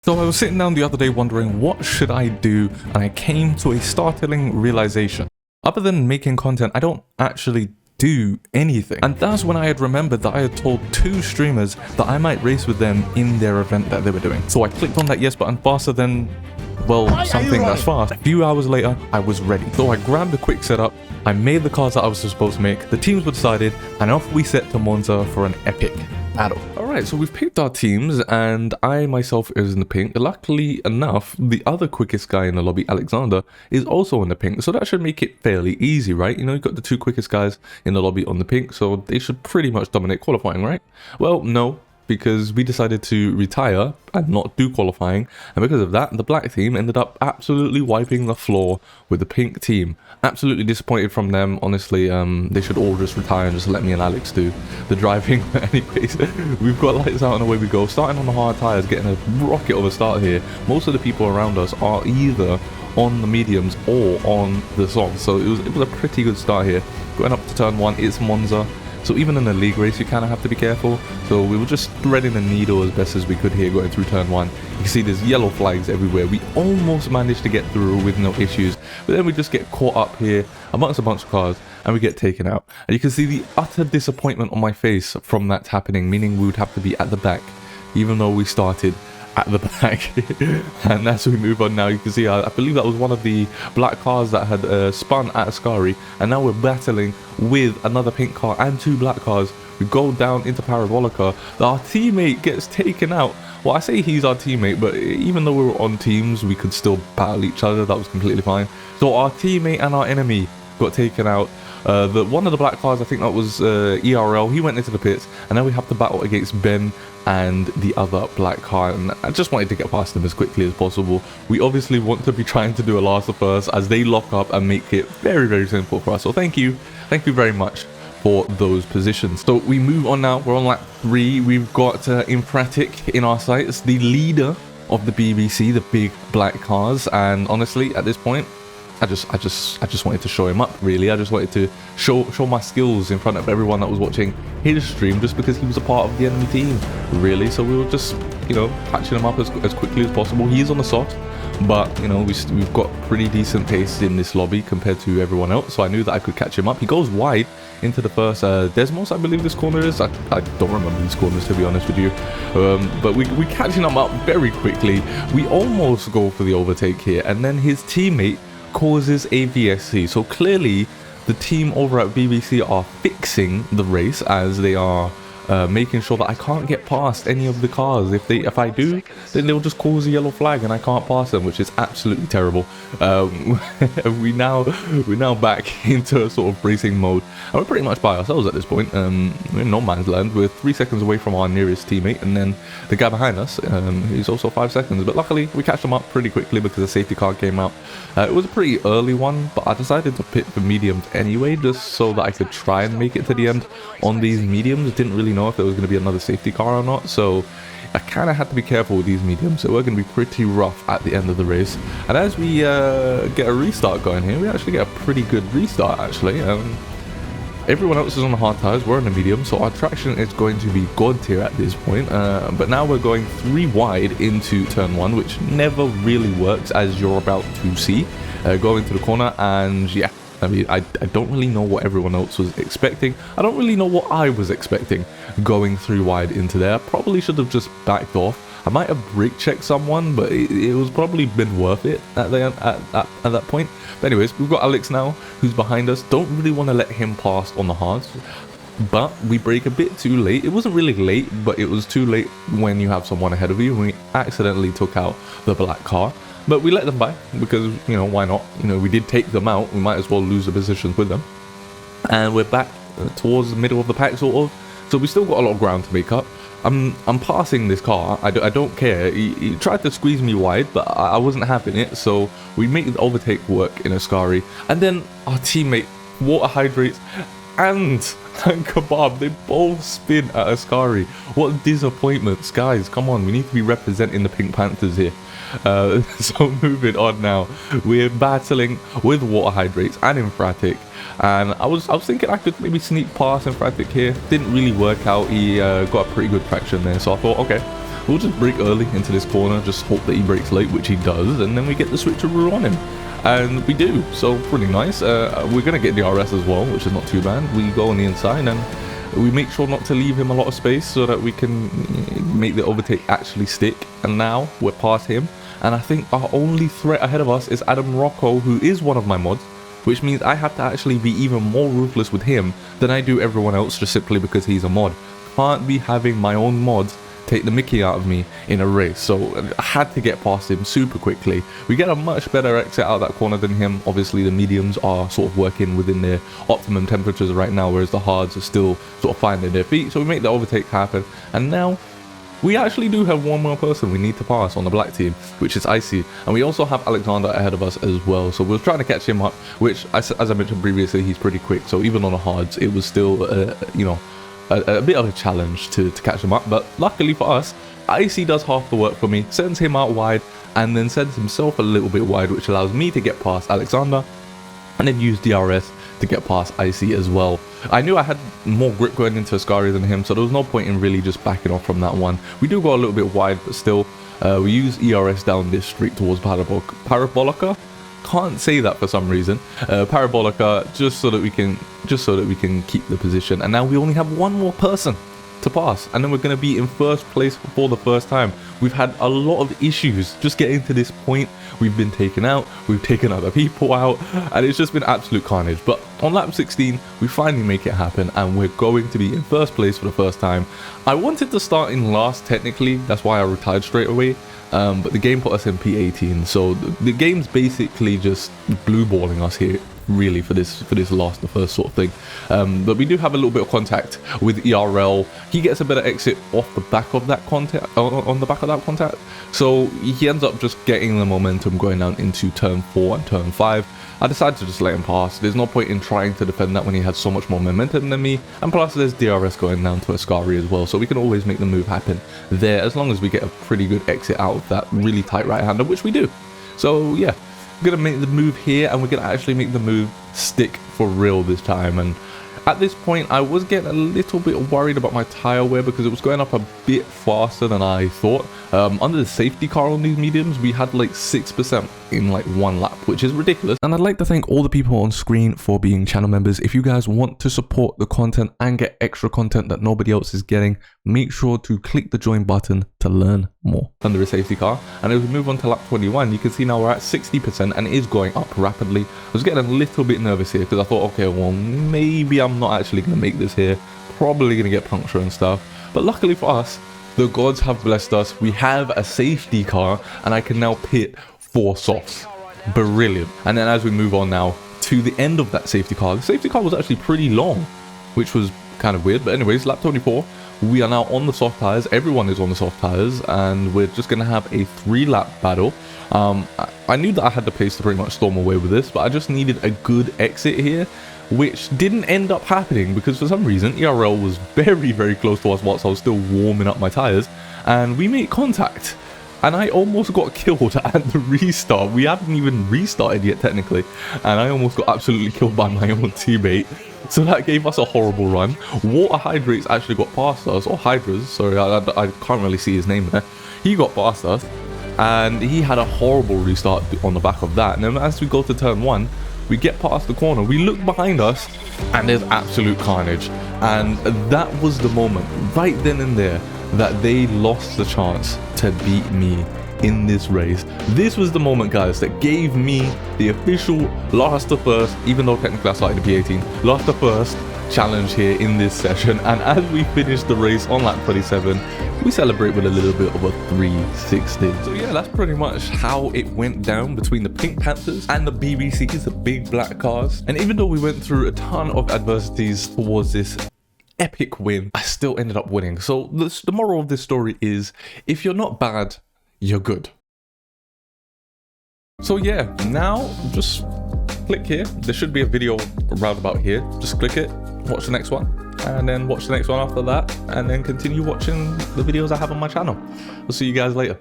So I was sitting down the other day wondering what should I do, and I came to a startling realization. Other than making content, I don't actually do anything. And that's when I had remembered that I had told 2 streamers that I might race with them in their event that they were doing. So I clicked on that yes button faster than, well, something that's fast. A few hours later, I was ready. So I grabbed a quick setup, I made the cars that I was supposed to make, the teams were decided, and off we set to Monza for an epic battle. Alright, so we've picked our teams, and I myself is in the pink. Luckily enough, the other quickest guy in the lobby, Alexander, is also in the pink, so that should make it fairly easy, right? You know, you've got the 2 quickest guys in the lobby on the pink, so they should pretty much dominate qualifying, right? Well, no, because we decided to retire and not do qualifying, and because of that, the black team ended up absolutely wiping the floor with the pink team. Absolutely disappointed from them, honestly. They should all just retire and just let me and Alex do the driving. But anyways, we've got lights out and away we go. Starting on the hard tires, getting a rocket of a start here. Most of the people around us are either on the mediums or on the softs, so it was a pretty good start here. Going up to turn 1, it's Monza. So even in a league race, you kind of have to be careful. So we were just threading the needle as best as we could here going through turn 1. You can see there's yellow flags everywhere. We almost managed to get through with no issues. But then we just get caught up here amongst a bunch of cars and we get taken out. And you can see the utter disappointment on my face from that happening, meaning we would have to be at the back, even though we started at the back. And as we move on now, you can see I believe that was one of the black cars that had spun at Ascari, and now we're battling with another pink car and 2 black cars. We go down into Parabolica. Our teammate gets taken out. Well, I say he's our teammate, but even though we were on teams, we could still battle each other. That was completely fine. So our teammate and our enemy got taken out. One of the black cars, I think that was ERL, he went into the pits, and now we have to battle against Ben and the other black car, and I just wanted to get past them as quickly as possible. We obviously want to be trying to do a last of first as they lock up and make it very, very simple for us. So thank you very much for those positions. So we move on now. We're on lap 3. We've got Infratic in our sights, the leader of the BBC, the big black cars, and honestly, at this point, I just wanted to show him up, really. I just wanted to show my skills in front of everyone that was watching his stream, just because he was a part of the enemy team, really. So we were just, you know, patching him up as quickly as possible. He is on the soft, but, you know, we've got pretty decent pace in this lobby compared to everyone else, so I knew that I could catch him up. He goes wide into the first Desmos, I believe this corner is. I don't remember these corners, to be honest with you. But we catching him up very quickly. We almost go for the overtake here, and then his teammate causes a VSC. So clearly the team over at BBC are fixing the race, as they are making sure that I can't get past any of the cars. If I do, then they'll just cause a yellow flag and I can't pass them, which is absolutely terrible. We're now back into a sort of racing mode, and we're pretty much by ourselves at this point. We're in no man's land. We're 3 seconds away from our nearest teammate, and then the guy behind us, he's also 5 seconds. But luckily we catch them up pretty quickly because the safety car came out. It was a pretty early one, but I decided to pit for mediums anyway, just so that I could try and make it to the end on these mediums. Didn't really know if there was going to be another safety car or not, so I kind of had to be careful with these mediums. So we're going to be pretty rough at the end of the race, and as we get a restart going here, we actually get a pretty good restart actually. Everyone else is on the hard tires, we're on the medium, so our traction is going to be god tier at this point. But now we're going 3 wide into turn 1, which never really works, as you're about to see. Go into the corner, and yeah, I mean, I don't really know what everyone else was expecting. I don't really know what I was expecting going 3 wide into there. Probably should have just backed off. I might have brake checked someone, but it was probably been worth it at that point. But anyways, we've got Alex now, who's behind us. Don't really want to let him pass on the hards, but we brake a bit too late. It wasn't really late, but it was too late when you have someone ahead of you. We accidentally took out the black car, but we let them by because, you know, why not? You know, we did take them out. We might as well lose the positions with them. And we're back towards the middle of the pack, sort of. So we still got a lot of ground to make up. I'm passing this car. I don't care. He tried to squeeze me wide, but I wasn't having it. So we make the overtake work in Ascari, and then our teammate Water Hydrates and Kebab, they both spin at Ascari. What disappointments, guys! Come on, we need to be representing the Pink Panthers here. So moving on now, we're battling with Water Hydrates and Infratic, and I was thinking I could maybe sneak past Infratic here. Didn't really work out. He got a pretty good traction there, so I thought, okay, we'll just brake early into this corner, just hope that he brakes late, which he does, and then we get the switcheroo on him. And we do, so pretty nice. We're going to get DRS as well, which is not too bad. We go on the inside and we make sure not to leave him a lot of space so that we can make the overtake actually stick. And now we're past him. And I think our only threat ahead of us is Adam Rocco, who is one of my mods, which means I have to actually be even more ruthless with him than I do everyone else just simply because he's a mod. Can't be having my own mods take the mickey out of me in a race, so I had to get past him super quickly. We get a much better exit out of that corner than him. Obviously the mediums are sort of working within their optimum temperatures right now, whereas the hards are still sort of finding their feet, so we make the overtake happen. And now we actually do have one more person we need to pass on the black team, which is Icy, and we also have Alexander ahead of us as well, so we're trying to catch him up, which as I mentioned previously, he's pretty quick, so even on the hards it was still you know, a bit of a challenge to catch him up. But luckily for us, Icy does half the work for me, sends him out wide, and then sends himself a little bit wide, which allows me to get past Alexander, and then use DRS to get past Icy as well. I knew I had more grip going into Ascari than him, so there was no point in really just backing off from that one. We do go a little bit wide, but still, we use ERS down this street towards Parabolica. Can't say that for some reason. Parabolica, just so that we can keep the position. And now we only have one more person to pass, and then we're going to be in first place for the first time. We've had a lot of issues just getting to this point. We've been taken out, we've taken other people out, and it's just been absolute carnage. But on lap 16, we finally make it happen, and we're going to be in first place for the first time. I wanted to start in last technically, that's why I retired straight away. But the game put us in P18, so the game's basically just blue balling us here, really, for this last, the first sort of thing. But we do have a little bit of contact with ERL. He gets a better exit off the back of that contact, on the back of that contact. So he ends up just getting the momentum going down into turn 4 and turn 5. I decided to just let him pass. There's no point in trying to defend that when he had so much more momentum than me. And plus there's DRS going down to Ascari as well, so we can always make the move happen there as long as we get a pretty good exit out of that really tight right-hander, which we do. So yeah, we're going to make the move here, and we're going to actually make the move stick for real this time. And at this point, I was getting a little bit worried about my tire wear because it was going up a bit faster than I thought. Under the safety car on these mediums, we had like 6% in like one lap, which is ridiculous. And I'd like to thank all the people on screen for being channel members. If you guys want to support the content and get extra content that nobody else is getting, make sure to click the join button to learn more. Under a safety car, and as we move on to lap 21, you can see now we're at 60% and it is going up rapidly. I was getting a little bit nervous here because I thought, okay, well, maybe I'm not actually going to make this here, probably going to get puncture and stuff. But luckily for us, the gods have blessed us. We have a safety car and I can now pit 4 softs. Brilliant. And then as we move on now to the end of that safety car, the safety car was actually pretty long, which was kind of weird. But anyways, lap 24, we are now on the soft tires. Everyone is on the soft tires, and we're just going to have a 3-lap battle. I knew that I had the pace to pretty much storm away with this, but I just needed a good exit here, which didn't end up happening because for some reason ERL was very, very close to us whilst I was still warming up my tires, and we made contact. And I almost got killed at the restart. We haven't even restarted yet technically, and I almost got absolutely killed by my own teammate. So that gave us a horrible run. Water Hydrates actually got past us, or Hydras, sorry, I can't really see his name there. He got past us, and he had a horrible restart on the back of that. And then as we go to turn 1, we get past the corner, we look behind us, and there's absolute carnage. And that was the moment, right then and there, that they lost the chance to beat me in this race. This was the moment, guys, that gave me the official last to first, even though technically I started the P18, last to first challenge here in this session. And as we finish the race on lap 27, we celebrate with a little bit of a 360. So yeah, that's pretty much how it went down between the Pink Panthers and the BBCs, the big black cars. And even though we went through a ton of adversities towards this epic win, I still ended up winning. So the moral of this story is, if you're not bad, you're good. So yeah, now just click here. There should be a video around about here. Just click it, watch the next one, and then watch the next one after that, and then continue watching the videos I have on my channel. I'll see you guys later.